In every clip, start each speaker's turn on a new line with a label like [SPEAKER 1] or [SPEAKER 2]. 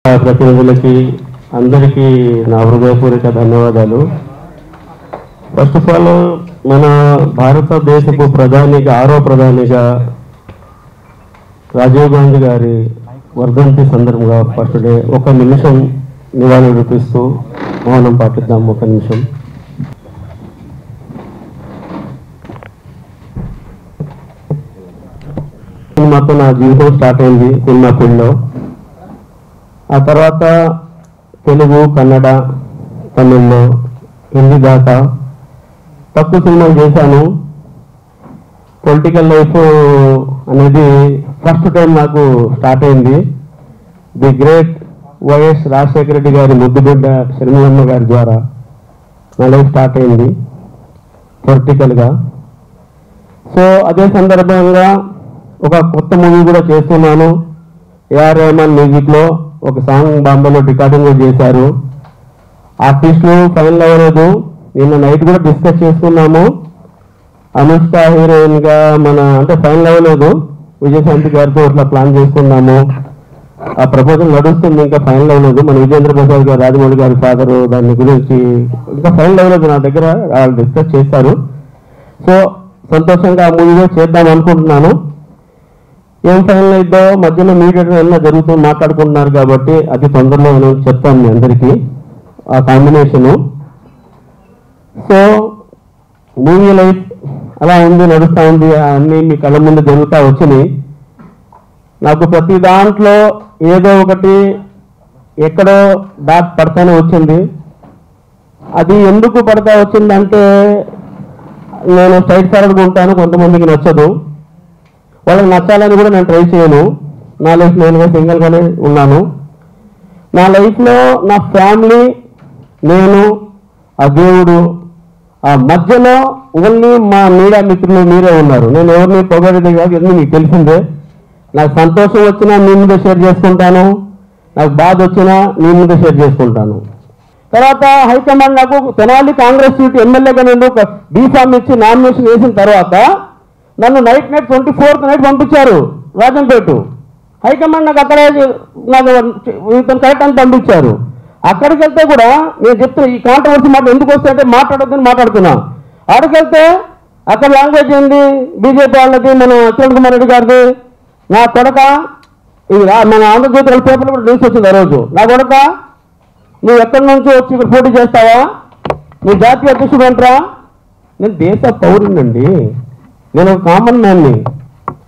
[SPEAKER 1] ప్రతినిధులకి అందరికీ నా హృదయపూర్వక ధన్యవాదాలు. ఫస్ట్ ఆఫ్ ఆల్ మన భారతదేశపు ప్రధానిగా 6వ ప్రధానిగా రాజీవ్ గాంధీ గారి వర్ధంతి సందర్భంగా ఫస్ట్ డే ఒక నిమిషం నివాళులర్పిస్తూ మౌనం పాటిద్దాం. ఒక నిమిషం. సినిమాతో నా జీవితం స్టార్ట్ అయింది సినిమా ఫీల్డ్లో. ఆ తర్వాత తెలుగు, కన్నడ, తమిళ్లో, హిందీ దాకా తక్కువ సినిమాలు చేశాను. పొలిటికల్ లైఫ్ అనేది ఫస్ట్ టైం నాకు స్టార్ట్ అయింది. The great YS Rajasekhara Reddy గారి ముద్దుబిడ్డ షర్మిలమ్మ గారి ద్వారా నా లైఫ్ స్టార్ట్ అయింది పొలిటికల్గా. సో అదే సందర్భంగా ఒక కొత్త మూవీ కూడా చేస్తున్నాను. ఏఆర్ రెహమాన్ మ్యూజిక్లో ఒక సాంగ్ బాంబేలో రికార్డింగ్ చేశారు. ఆర్టిస్టులు ఫైనల్ అవ్వలేదు. నిన్న నైట్ కూడా డిస్కస్ చేసుకున్నాము. అనుష్క హీరోయిన్గా అంటే ఫైనల్ అవ్వలేదు. విజయశాంతి గారితో ఇట్లా ప్లాన్ చేసుకున్నాము. ఆ ప్రపోజల్ నడుస్తుంది, ఇంకా ఫైనల్ అవ్వలేదు. మన విజేంద్ర ప్రసాద్ గారు, రాజమౌళి గారి ఫాదరు, దాని గురించి ఇంకా ఫైనల్ అవ్వలేదు. నా దగ్గర వాళ్ళు డిస్కస్ చేశారు. సో సంతోషంగా ఆ మూవీలో చేద్దాం అనుకుంటున్నాను. ఏం ఫైనల్ అయిద్దో మధ్యలో మీడియేటర్ అన్నా జరుగుతుంది, మాట్లాడుకుంటున్నారు కాబట్టి అది తొందరలో నేను చెప్తాను మీ అందరికీ ఆ కాంబినేషను. సో మూవీ లైఫ్ అలా ఉంది, నడుస్తూ ఉంది. అన్నీ మీ కళ్ళ ముందు జరుగుతూ వచ్చినాయి. నాకు ప్రతి దాంట్లో ఏదో ఒకటి ఎక్కడో డాట్ పడతానే వచ్చింది. అది ఎందుకు పడతా వచ్చిందంటే నేను స్ట్రైట్ ఫార్వర్డ్గా ఉంటాను, కొంతమందికి నచ్చదు. వాళ్ళకి నచ్చాలని కూడా నేను ట్రై చేయను. నా లైఫ్ నేనుగా సింగిల్గానే ఉన్నాను. నా లైఫ్లో నా ఫ్యామిలీ, నేను, ఆ దేవుడు, ఆ మధ్యలో ఓన్లీ మా మీడియా మిత్రులు మీరే ఉన్నారు. నేను ఎవరిని పొగడేది కాదు, ఎందుకు మీకు తెలిసిందే. నాకు సంతోషం వచ్చినా మీ మీద షేర్ చేసుకుంటాను, నాకు బాధ వచ్చినా మీ మీద షేర్ చేసుకుంటాను. తర్వాత హైకమాండ్ నాకు తెనాలి కాంగ్రెస్ సీటు ఎమ్మెల్యేగా నేను ఒక బీఫామ్ ఇచ్చి నామినేషన్ వేసిన తర్వాత నన్ను నైట్ 24th నైట్ పంపించారు రాజంపేట. హైకమాండ్ నాకు అక్కడే నాకు కరెక్ట్ అని పంపించారు. అక్కడికి వెళ్తే కూడా నేను చెప్తున్నా, ఈ కాంట్రవర్సీ మాట ఎందుకు వస్తే అంటే మాట్లాడొద్దని మాట్లాడుతున్నా. అక్కడికి వెళ్తే అక్కడ లాంగ్వేజ్ ఏంది, బీజేపీ వాళ్ళది, మన కిరణ్ కుమార్ రెడ్డి గారిది. నా కొడక ఇది మన ఆంధ్రజ్యోతి పేపర్లో కూడా న్యూస్ వచ్చింది ఆ రోజు. నా కొడక నువ్వు ఎక్కడి నుంచి వచ్చి ఇక్కడ పోటీ చేస్తావా, నీ జాతీయ అధ్యక్షుడు అంటారా? నేను దేశ పౌరునండి, నేను ఒక కామన్ మ్యాన్ని.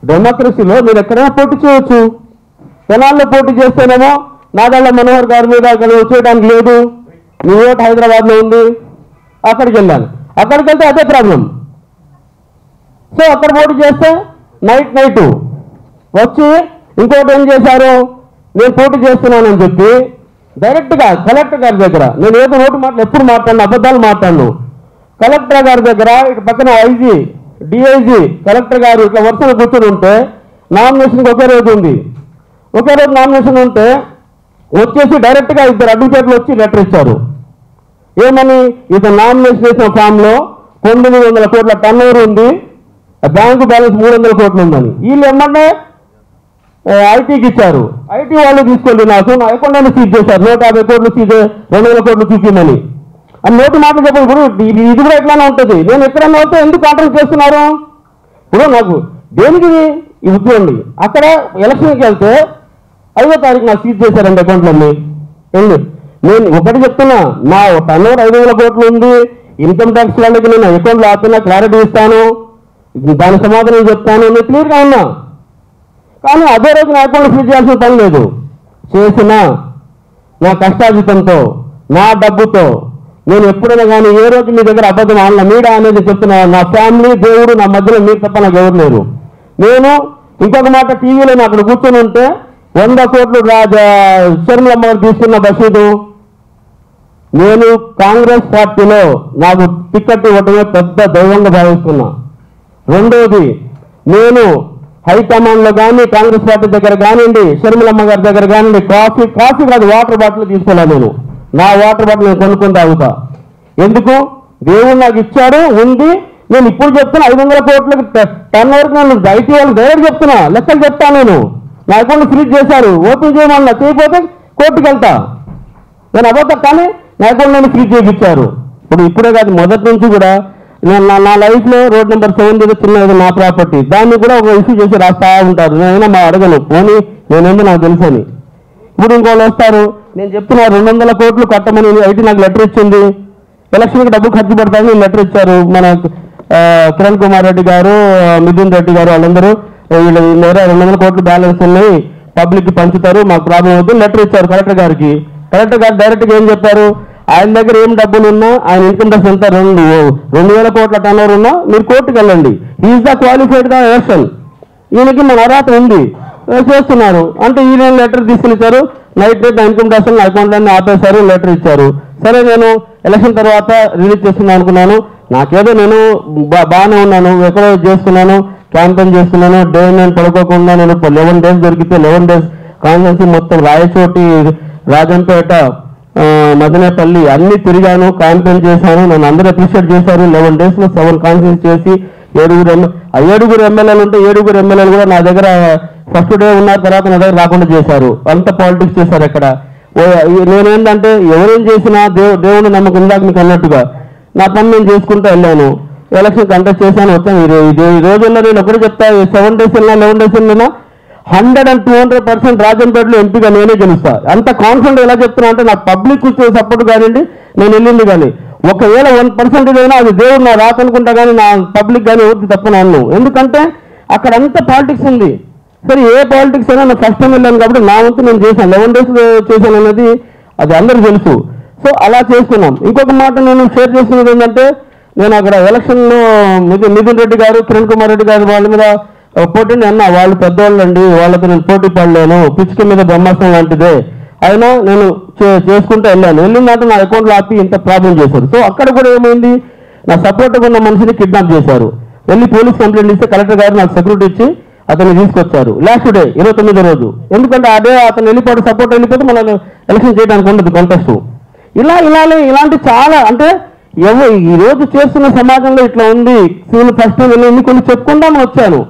[SPEAKER 1] డెమోక్రసీలో మీరు ఎక్కడైనా పోటీ చేయొచ్చు. తెనాల్లో పోటీ చేస్తేనేమో నాదళ్ళ మనోహర్ గారి మీద అక్కడ వచ్చేయడానికి లేదు, నీ ఓటు హైదరాబాద్లో ఉంది. అక్కడికి వెళ్ళాను. అక్కడికి వెళ్తే అదే ప్రాబ్లం. సో అక్కడ పోటీ చేస్తే నైట్ వచ్చి ఇంకోటి ఏం చేశారు, నేను పోటీ చేస్తున్నానని చెప్పి డైరెక్ట్గా కలెక్టర్ గారి దగ్గర, నేను ఏదో నోటు మాటలు ఎప్పుడు మాట్లాడిన, అబద్ధాలు మాట్లాడను. కలెక్టర్ గారి దగ్గర ఇటు పక్కన ఐజీ, డిఐజీ, కలెక్టర్ గారు ఇట్లా వరుసలో కూర్చొని ఉంటే నామినేషన్కి ఒకే రోజు ఉంది. ఒకే రోజు నామినేషన్ ఉంటే వచ్చేసి డైరెక్ట్గా 2 అడ్వకేట్లు వచ్చి లెటర్ ఇచ్చారు. ఏమని, ఇతను నామినేషన్ చేసిన ఫామ్లో 900 కోట్ల టర్నోవర్ ఉంది, బ్యాంకు బ్యాలెన్స్ 300 కోట్లు ఉందని. వీళ్ళు ఏమన్నా ఐటీకి ఇచ్చారు. ఐటీ వాళ్ళు తీసుకెళ్ళి నాకు నా అకౌంట్ సీజ్ చేశారు. 150 కోట్లు సీజ్, 200 కోట్లు చూపిందని. ఆ నోటి మాటలు చెప్పారు. ఇప్పుడు ఇది కూడా ఎట్లానే ఉంటుంది. నేను ఎక్కడన్నా వస్తే ఎందుకు కాంట్రాక్ట్ చేస్తున్నారు? ఇప్పుడు నాకు దేనికి ఈ ఉద్యోగండి. అక్కడ ఎలక్షన్కి వెళ్తే 5వ తారీఖు నాకు సీజ్ చేశారండి అకౌంట్లన్నీ. నేను ఒకటి చెప్తున్నా, నా టర్నోవర్ 500 కోట్లు ఉంది. ఇన్కమ్ ట్యాక్స్ వాళ్ళకి నేను అకౌంట్లో ఆపినా క్లారిటీ ఇస్తాను, దాని సమాధానం చెప్తాను, నేను క్లియర్గా ఉన్నా. కానీ అదే రోజు నా అకౌంట్లో సీజ్ చేయాల్సిన పని లేదు. చేసిన నా కష్టాజితంతో, నా డబ్బుతో నేను ఎప్పుడైనా కానీ ఏ రోజు మీ దగ్గర అబద్ధం ఆడిన మీడియా అనేది చెప్తున్నా. నా ఫ్యామిలీ, దేవుడు, నా మధ్యలో మీరు తప్ప నాకు ఎవరు లేరు. నేను ఇంకొక మాట, టీవీలో నేను అక్కడ కూర్చొని ఉంటే 100 కోట్లు షర్మిలమ్మ గారు తీసుకున్న బస్సుడు, నేను కాంగ్రెస్ పార్టీలో నాకు టికెట్ ఇవ్వటమే పెద్ద దైవంగా భావిస్తున్నా. రెండోది, నేను హైకమాండ్లో కానీ కాంగ్రెస్ పార్టీ దగ్గర కానివ్వండి, షర్మిలమ్మ గారి దగ్గర కానివ్వండి, కాఫీ కాదు వాటర్ బాటిల్ తీసుకోలే. నేను నా వాటర్ బాటిల్ నేను కొనుక్కొని తాగుతా. ఎందుకు? దేవుడు నాకు ఇచ్చాడు, ఉంది. నేను ఇప్పుడు చెప్తున్నా 500 కోట్లకి టర్నోవర్కి నేను ఐటీ వాళ్ళకి డైరెక్ట్ చెప్తున్నా, లెక్కలు చెప్తాను. నేను నా అకౌంట్ ఫ్రీజ్ చేశారు, ఓపెన్ చేయమన్నా చేయకపోతే కోర్టుకు వెళ్తా, నేను అబద్ధం. కానీ నా అకౌంట్ నేను ఫ్రీ చేయించారు. ఇప్పుడే కాదు, మొదటి నుంచి కూడా నేను నా లైఫ్లో రోడ్ నెంబర్ 7 దగ్గర చిన్నది నా ప్రాపర్టీ, దాన్ని కూడా ఒక ఇష్యూ చేసి రాస్తా ఉంటారు. నేనైనా మా అడగను, పోనీ నేనేందో నాకు తెలుసు అని. ఇప్పుడు ఇంకోళ్ళు వస్తారు, నేను చెప్తున్నా 200 కోట్లు కట్టమని ఐటీ నాకు లెటర్ ఇచ్చింది, ఎలక్షన్కి డబ్బు ఖర్చు పెడతామని లెటర్ ఇచ్చారు. మన కిరణ్ కుమార్ రెడ్డి గారు, మిథున్ రెడ్డి గారు, వాళ్ళందరూ వీళ్ళు 200 కోట్లు బ్యాలెన్స్ ఉన్నాయి, పబ్లిక్కి పంచుతారు, మాకు ప్రాబ్లం అవుతుంది లెటర్ ఇచ్చారు కలెక్టర్ గారికి. కలెక్టర్ గారు డైరెక్ట్గా ఏం చెప్పారు, ఆయన దగ్గర ఏం డబ్బులు ఉన్నా, ఆయన ఇన్కమ్ ట్యాక్స్ ఎంత 2,000 కోట్ల టర్న్ ఓవర్ ఉన్నా మీరు కోర్టుకు వెళ్ళండి, is the qualified the election, ఈయనకి మన అర్హత ఉంది, చేస్తున్నారు అంటే ఈయన లెటర్ తీసుకుని ఇచ్చారు. నైట్ రేట్ ఇన్కమ్ ట్యాక్స్ నా అకౌంట్లన్నీ ఆపేశారు, లెటర్ ఇచ్చారు. సరే, నేను ఎలక్షన్ తర్వాత రిలీజ్ చేస్తున్నాను అనుకున్నాను. నాకేదో నేను బాగానే ఉన్నాను, ఎక్కడో చేస్తున్నాను, క్యాంపెయిన్ చేస్తున్నాను, డే నేను పడుకోకుండా నేను 11 days దొరికితే 11 days కాన్స్టిట్యున్సీ మొత్తం రాయచోటి, రాజంపేట, మదనేపల్లి అన్ని తిరిగాను, క్యాంపెయిన్ చేశాను. నన్ను అందరూ అప్రిషియేట్ చేశారు. 11 daysలో 7 కాన్స్టిట్యున్సీ చేసి 7 ఎమ్మెల్యేలు ఉంటే 7 ఎమ్మెల్యేలు కూడా నా దగ్గర ఫస్ట్ డే ఉన్న తర్వాత నా దగ్గర రాకుండా చేశారు. అంత పాలిటిక్స్ చేశారు అక్కడ. నేనేంటంటే ఎవరేం చేసినా దేవుడు నమ్మకం, ఇందాక మీకు అన్నట్టుగా నా పని నేను చేసుకుంటూ వెళ్ళాను. ఎలక్షన్ కంటెస్ట్ చేశాను, వచ్చాను. ఈ రోజుల్లో నేను ఒకటి చెప్తా, 7 days వెళ్ళినా 11 days వెళ్ళినా 100 and 200% రాజంపేటలో ఎంపీగా నేనే గెలుస్తా. అంత కాన్ఫిడెంట్ ఎలా చెప్తున్నా అంటే నాకు పబ్లిక్ సపోర్ట్ కానివ్వండి, నేను వెళ్ళింది కానీ ఒకవేళ 1% అయినా అది దేవుడు నా రాత అనుకుంటా, కానీ నా పబ్లిక్ కానీ ఎవరికి తప్పను. ఎందుకంటే అక్కడ అంత పాలిటిక్స్ ఉంది. సరే, ఏ పాలిటిక్స్ అయినా నేను ఫస్ట్ టైం వెళ్ళాను కాబట్టి నా వంతు నేను చేశాను. 11 days చేశాను అనేది అది అందరికీ తెలుసు. సో అలా చేసుకున్నాం. ఇంకొక మాట నేను షేర్ చేసుకున్నది ఏంటంటే, నేను అక్కడ ఎలక్షన్లో మిథున్ రెడ్డి గారు, కిరణ్ కుమార్ రెడ్డి గారు వాళ్ళ మీద పోటీని అన్నా, వాళ్ళు పెద్దవాళ్ళు అండి, వాళ్ళతో నేను పోటీ పడలేను, పిచ్చుక మీద బ్రహ్మాస్త్రం లాంటిదే అయినా నేను చేసుకుంటూ వెళ్ళాను. వెళ్ళిందంటే నా అకౌంట్లో ఆపి ఇంత ప్రాబ్లం చేశారు. సో అక్కడ కూడా ఏమైంది, నా సపోర్ట్గా ఉన్న మనిషిని కిడ్నాప్ చేశారు. వెళ్ళి పోలీస్ కంప్లైంట్ ఇస్తే కలెక్టర్ గారు నాకు సెక్యూరిటీ ఇచ్చి అతన్ని తీసుకొచ్చారు. లాస్ట్ డే 29వ రోజు, ఎందుకంటే ఆ డే అతను వెళ్ళిపోతే సపోర్ట్ వెళ్ళిపోతే మనం ఎలక్షన్ చేయడానికి ఉండదు కంటెస్ట్. ఇలాంటి చాలా అంటే ఈ రోజు చేస్తున్న సమాజంలో ఇట్లా ఉంది. ఫస్ట్ టైం వెళ్ళి కొన్ని చెప్పుకుంటాను వచ్చాను.